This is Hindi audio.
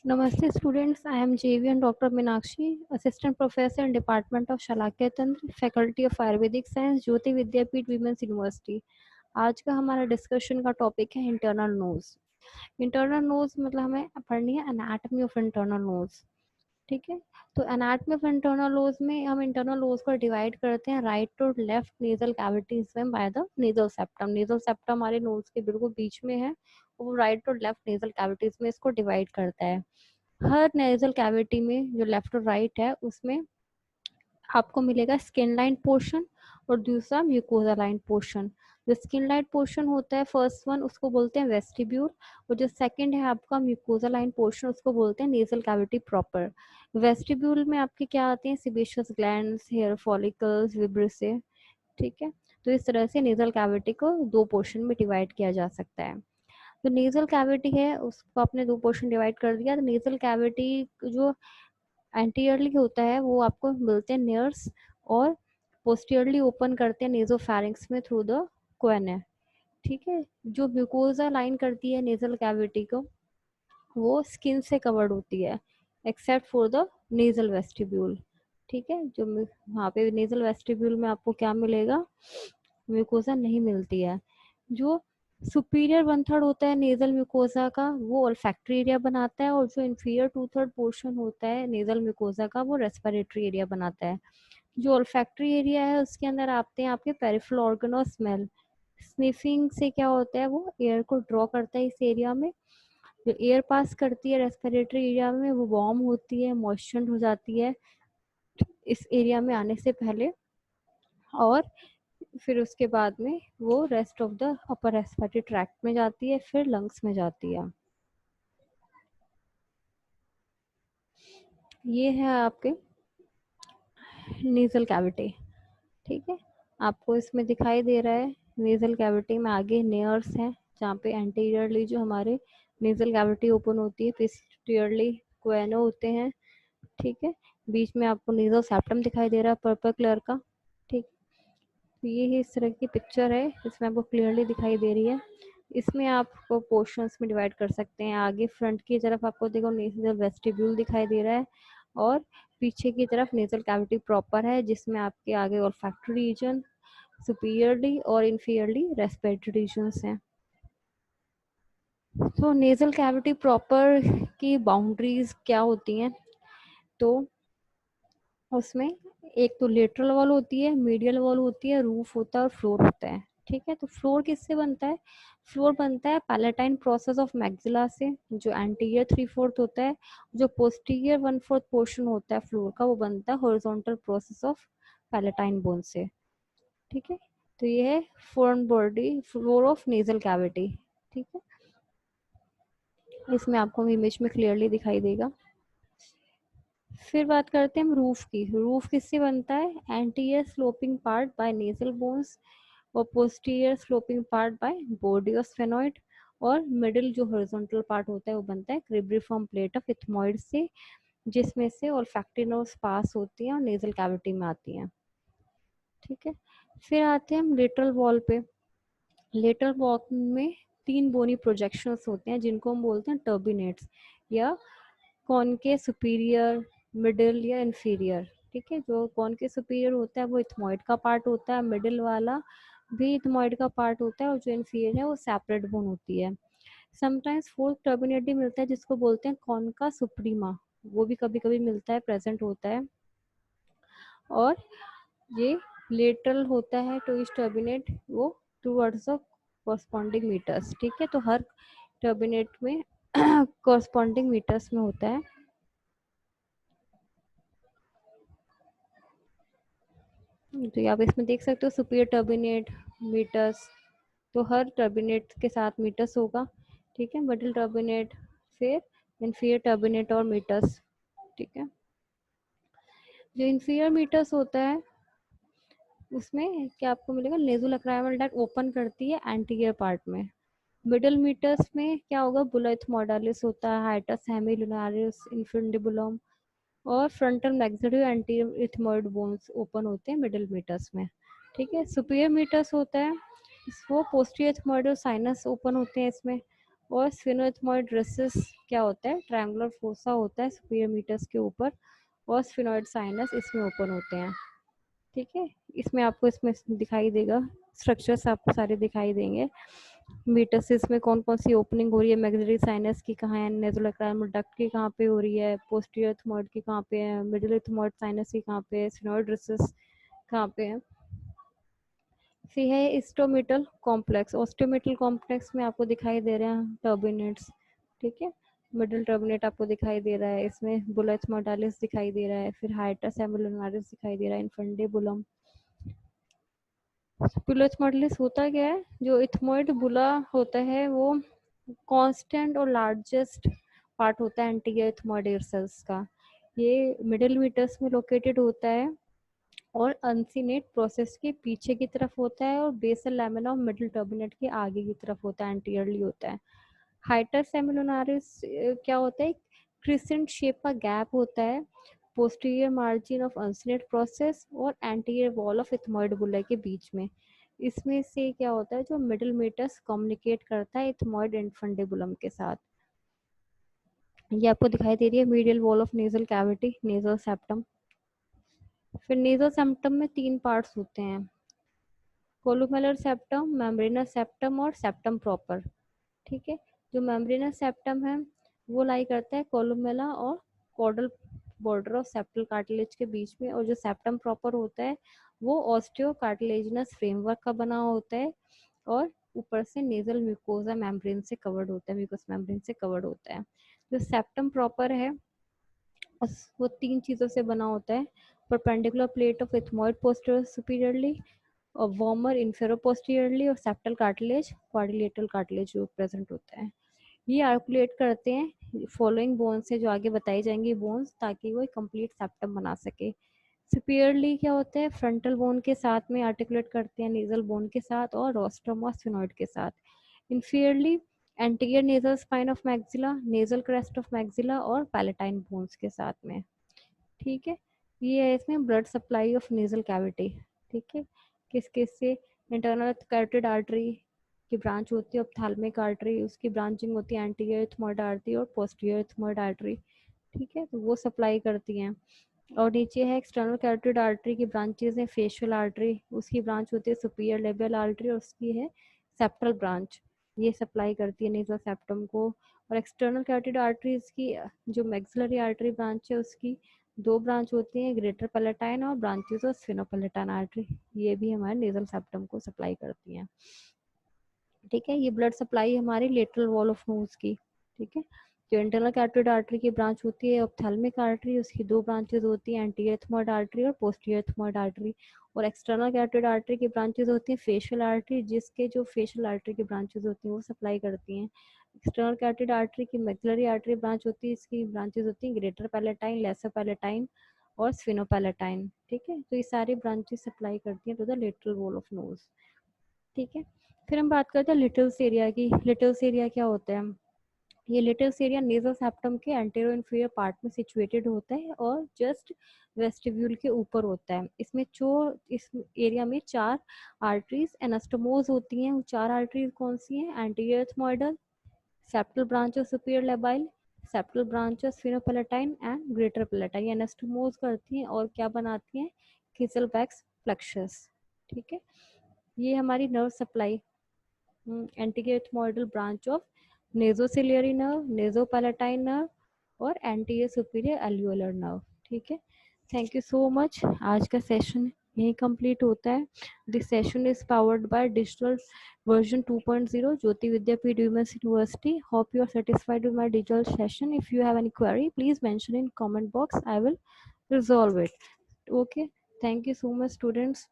Namaste students, I am JVN Dr. Meenakshi, Assistant Professor in Department of Shalakya Tantra, Faculty of Ayurvedic Science, Jyoti Vidyapeeth women's university. आज का हमारा डिस्कशन का टॉपिक है इंटरनल नोज। इंटरनल नोज मतलब हमें पढ़नी है एनाटॉमी ऑफ इंटरनल नोज। ठीक है, तो एनाटॉमी ऑफ इंटरनल नोज में हम इंटरनल नोज को डिवाइड करते हैं राइट और लेफ्ट नेजल कैविटीज में by the nasal septum. Nasal septum हमारे नोज के बिल्कुल बीच में है, वो राइट और लेफ्ट नेजल कैविटीज में इसको डिवाइड करता है। हर नेजल कैविटी में जो लेफ्ट और राइट है उसमें आपको मिलेगा स्किन लाइन पोर्शन और दूसरा म्यूकोजा लाइन पोर्शन। जो स्किन लाइन पोर्शन होता है फर्स्ट वन उसको बोलते हैं वेस्टिब्यूल, और जो सेकंड है आपका म्यूकोजा लाइन पोर्शन उसको बोलते हैं नेजल कैविटी प्रॉपर। वेस्टिब्यूल में आपके क्या आते हैं सिबेशियस ग्लैंड्स, हेयर फॉलिकल्स, विब्रिसे। ठीक है, तो इस तरह से नेजल कैविटी को दो पोर्शन में डिवाइड किया जा सकता है। तो नेजल कैविटी है उसको आपने दो पोर्शन डिवाइड कर दिया। तो नेजल कैविटी जो एंटीरियरली होता है वो आपको मिलते हैं नेयर्स, और पोस्टीरियरली ओपन करते हैं नेजोफैरिंक्स में थ्रू द कोएना। ठीक है, जो म्यूकोजा लाइन करती है नेजल कैविटी को वो स्किन से कवर्ड होती है except for the nasal vestibule. ठीक है, जो वहाँ पे नेजल वेस्टिब्यूल में आपको क्या मिलेगा, म्यूकोजा नहीं मिलती है। जो सुपीरियर वन थर्ड होता है नेजल म्यूकोजा का वो ओल्फैक्टरी एरिया बनाता है, और जो इन्फीरियर टू थर्ड पोर्शन होता है नेजल म्यूकोजा का वो रेस्पिरेटरी एरिया बनाता है। जो ओल्फैक्टरी एरिया है उसके अंदर आते हैं आपके पेरिफेरल ऑर्गन और स्मेल। स्निफिंग से क्या होता है, वो एयर को ड्रॉ करता है इस एरिया में। जो एयर पास करती है रेस्पिरेटरी एरिया में वो वार्म होती है, मॉइस्चर हो जाती है इस एरिया में आने से पहले, और फिर उसके बाद में वो rest of the upper respiratory tract में जाती है, फिर लंग्स में जाती है। ये है आपके नेजल कैविटी। ठीक है, आपको इसमें दिखाई दे रहा है नेजल कैविटी में आगे नेयर्स हैं जहाँ पे एंटीरियरली जो हमारे नेजल कैविटी ओपन होती है, पोस्टीरियरली क्वेनो होते हैं। ठीक है, बीच में आपको नेजल सेप्टम दिखाई दे रहा है पर्पल कलर का। ठीक, तो ये इस तरह की पिक्चर है, इसमें आपको क्लियरली दिखाई दे रही है। इसमें आपको पोर्शंस में डिवाइड कर सकते हैं। आगे फ्रंट की तरफ आपको देखो नेजल वेस्टिब्यूल दिखाई दे रहा है, और पीछे की तरफ नेजल कैविटी प्रॉपर है जिसमें आपके आगे ऑल्फैक्टरी रीजन, सुपीरियरली और इन्फीरियरली रेस्पिरेटरी रीजन्स हैं। तो नेजल कैविटी प्रॉपर की बाउंड्रीज क्या होती हैं, तो उसमें एक तो लेटरल वॉल होती है, मीडियल वॉल होती है, रूफ होता है और फ्लोर होता है। ठीक है, तो फ्लोर किससे बनता है, फ्लोर बनता है पैलेटाइन प्रोसेस ऑफ मैक्सिला से, जो एंटीरियर थ्री फोर्थ होता है। जो पोस्टीरियर वन फोर्थ पोर्शन होता है फ्लोर का वो बनता है horizontal process of palatine bone से। ठीक है, तो ये है front body floor of nasal cavity. ठीक है, इसमें आपको इमेज में क्लियरली दिखाई देगा। फिर बात करते हैं हम रूफ की। रूफ किससे बनता है, anterior sloping part by nasal bones, और posterior sloping part by body of sphenoid, और मिडिल जो हॉरिजॉन्टल पार्ट होता है वो बनता है क्रिब्रिफॉर्म प्लेट ऑफ इथमॉइड से, जिसमें से ओल्फैक्टरी नर्व्स पास होती हैं और नेजल कैविटी में आती हैं। ठीक है, फिर आते हैं हम लेटरल वॉल पे। लेटरल वॉल में तीन बोनी प्रोजेक्शंस होते हैं जिनको हम बोलते हैं टर्बिनेट्स, या कौन के सुपीरियर, मिडिल या इंफीरियर। ठीक है, जो कौन के सुपीरियर होता है वो इथमॉइड का पार्ट होता है, मिडिल वाला भी इथमॉइड का पार्ट होता है, और जो इंफीरियर है वो सेपरेट बोन होती है। समटाइम्स फोर्थ टर्बिनेट भी मिलता है जिसको बोलते हैं कौन का सुप्रीमा, वो भी कभी कभी मिलता है, प्रेजेंट होता है। और ये लेटरल होता है तो इस टर्बिनेट वो टूवर्ड्स द कॉरस्पॉन्डिंग मीटर्स। ठीक है, तो हर टर्बिनेट में कॉरस्पॉन्डिंग मीटर्स में होता है। तो आप इसमें देख सकते हो सुपीरियर टर्बिनेट, मीटर्स, तो हर टर्बिनेट के साथ मीटर्स होगा। ठीक है, मिडिल टर्बिनेट, फिर इंफीरियर टर्बिनेट और मीटर्स। ठीक है, जो इंफीरियर मीटर्स होता है उसमें क्या आपको मिलेगा, नेज़ोलैक्राइमल डक्ट ओपन करती है एंटीरियर पार्ट में। मिडिल मीटर्स में क्या होगा, बुला इथमोडालिस होता है, हाइटस हेमिलुनारिस, इन्फिंडिबुलम, और frontal maxillary anterior ethmoid bones open होते हैं मिडिल मीटर्स में। ठीक है, सुपीरियर मीटर्स होता है वो पोस्टीरियर इथमोइड और साइनस ओपन होते हैं इसमें, और स्फेनोइथमॉइड रेसिस क्या होता है, ट्रायंगुलर फोसा होता है सुपीरियर मीटर्स के ऊपर, और स्फेनोइड साइनस इसमें ओपन होते हैं। ठीक है, इसमें आपको इसमें दिखाई देगा, स्ट्रक्चर्स आपको सारे दिखाई देंगे। मीटसिस में कौन कौन सी ओपनिंग हो रही है, मैक्सिलरी साइनस की कहाँ है, नेज़ोलैक्राइमल डक्ट की कहाँ पे हो रही है, पोस्टीरियर इथमॉइड की कहाँ पे है, मिडिल इथमॉइड साइनस की कहाँ पे है, स्फेनोइड रेसिस कहाँ पे है। फिर है स्टोमेटल कॉम्प्लेक्स, ऑस्टोमेटल कॉम्प्लेक्स में आपको दिखाई दे रहे हैं टर्बिनेट्स। ठीक है, मिडिल टर्बिनेट आपको दिखाई दे रहा है, इसमें बुलेट्स मोडालिस दिखाई दे रहा है, फिर हाइटस एमुलनारिस दिखाई दे रहा है, इनफंडेबुलम। बुलेट्स मोडालिस होता क्या है, जो इथमोइड बुला होता है वो कांस्टेंट और लार्जेस्ट पार्ट होता है एंटीरियर इथमोइड सेल्स का। ये मिडिल मीटर्स में लोकेटेड होता है और अनसिनेट प्रोसेस के पीछे की तरफ होता है, और basal lamina of middle turbinate के आगे की तरफ होता है, एंटीरियरली होता है। हाइटस सेमिनोनारिस क्या होता है, क्रिसेंट शेप का गैप होता है posterior margin of uncinate process और एंटीरियर वॉल ऑफ इथमॉइड बुला के बीच में। इसमें से क्या होता है, जो मिडिल मीटर्स कम्युनिकेट करता है इथमॉइड इनफंडेबुलम के साथ। ये आपको दिखाई दे रही है medial wall of nasal cavity, nasal septum. फिर नेजल सेप्टम में 3 पार्ट्स होते हैं, कोलुमेलर सेप्टम, मेम्ब्रेनस सेप्टम और सेप्टम प्रॉपर। ठीक है, जो मेम्ब्रेनस सेप्टम है वो लाई करता है कोलुमेला और caudal border of septal cartilage के बीच में, और जो सेप्टम प्रॉपर होता है वो ऑस्टियो कार्टिलेजिनस फ्रेमवर्क का बना होता है, और ऊपर से नेजल म्यूकोजा मेम्ब्रेन से कवर्ड होता है, म्यूकस मेम्ब्रेन से कवर्ड होता है। जो सेप्टम प्रॉपर है वो 3 चीज़ों से बना होता है, perpendicular plate of ethmoid posterior superiorly, और वार्मर इंफेरो पोस्टीरियरली, और सेप्टल कार्टिलेज क्वाड्रिलेटरल कार्टिलेज जो प्रेजेंट होता है। ये आर्कुलेट करते हैं फॉलोइंग बोन्स से जो आगे बताई जाएंगी बोन्स, ताकि वो एक कंप्लीट सेप्टम बना सके। सुपीरियरली क्या होता है, फ्रंटल बोन के साथ में आर्टिकुलेट करते हैं नेजल बोन के साथ और रोस्ट्रम और स्फेनॉइड के साथ। Inferiorly anterior nasal spine of maxilla, nasal crest of maxilla और पैलेटाइन बोन्स के साथ में। ठीक है, ये है इसमें blood supply of nasal cavity. ठीक है, किस किस से, इंटरनल कैरोटिड आर्टरी की ब्रांच होती है, ऑप्थेल्मिक आर्टरी उसकी ब्रांचिंग होती है एंटीरियर इथमॉइड आर्टरी और पोस्टीरियर इथमॉइड आर्टरी। ठीक है, तो वो सप्लाई करती हैं। और नीचे है एक्सटर्नल कैरोटिड आर्टरी की ब्रांचेज है, फेशियल आर्टरी उसकी ब्रांच होती है सुपीरियर लेबियल आर्टरी, और उसकी है सेप्टल ब्रांच, ये सप्लाई करती है नेजल सेप्टम को। और एक्सटर्नल कैरोटिड आर्टरीज की जो मैक्सिलरी आर्टरी ब्रांच है उसकी 2 ब्रांच होती हैं, ग्रेटर पैलेटाइन और ब्रांचेस ऑफ स्फेनोपैलेटाइन आर्टरी, ये भी हमारे नेजल सेप्टम को सप्लाई करती हैं। ठीक है, ये ब्लड सप्लाई हमारी लेटरल वॉल ऑफ नोज की। ठीक है, जो इंटरनल कैरोटिड आर्टरी की ब्रांच होती है ऑप्थेल्मिक आर्टरी, उसकी 2 ब्रांचेस होती हैं, एंटीरियर इथमॉइड आर्टरी और पोस्टीरियर इथमॉइड आर्टरी। और एक्सटर्नल कैरोटिड आर्टरी की ब्रांचेस होती हैं फेशियल आर्टरी, जिसके जो फेशियल आर्टरी की ब्रांचेस होती हैं वो सप्लाई करती हैं। एक्सटर्नल कैरोटिड आर्टरी की मैक्सिलरी आर्टरी ब्रांच होती है, इसकी ब्रांचेस होती हैं ग्रेटर पैलेटाइन, लेसर पैलेटाइन और स्फेनोपैलेटाइन। ठीक है, तो ये सारी ब्रांचेस सप्लाई करती हैं to the lateral wall of nose. ठीक है, फिर हम बात करते हैं लिटिल्स एरिया की। लिटिल्स एरिया क्या होता है, ये लिटिल्स एरिया नेजल सेप्टम के एंटेरो इन्फीरियर पार्ट में सिचुएटेड होता है और जस्ट वेस्टिब्यूल के ऊपर होता है। इसमें जो इस एरिया में 4 आर्टरीज एनास्टोमोज होती हैं, वो 4 आर्टरीज कौन सी हैं, anterior ethmoidal, septal branch of superior labial, septal branch of sphenopalatine and greater palatine. Anastomose करती हैं और क्या बनाती हैं, किजलबैक्स फ्लेक्सस। ठीक है, ये हमारी nerve supply, anterior ethmoidal branch of nasociliary nerve, nasopalatine nerve और एंटीरियर सुपीरियर एल्वियोलर नर्व। ठीक है, थैंक यू सो मच। आज का सेशन यही कंप्लीट होता है। This session is powered by digital version 2.0 Jyoti Vidyapeeth women's university. Hope you are satisfied with my digital session. If you have any query, please mention in comment box. I will resolve it. Okay, thank you so much students.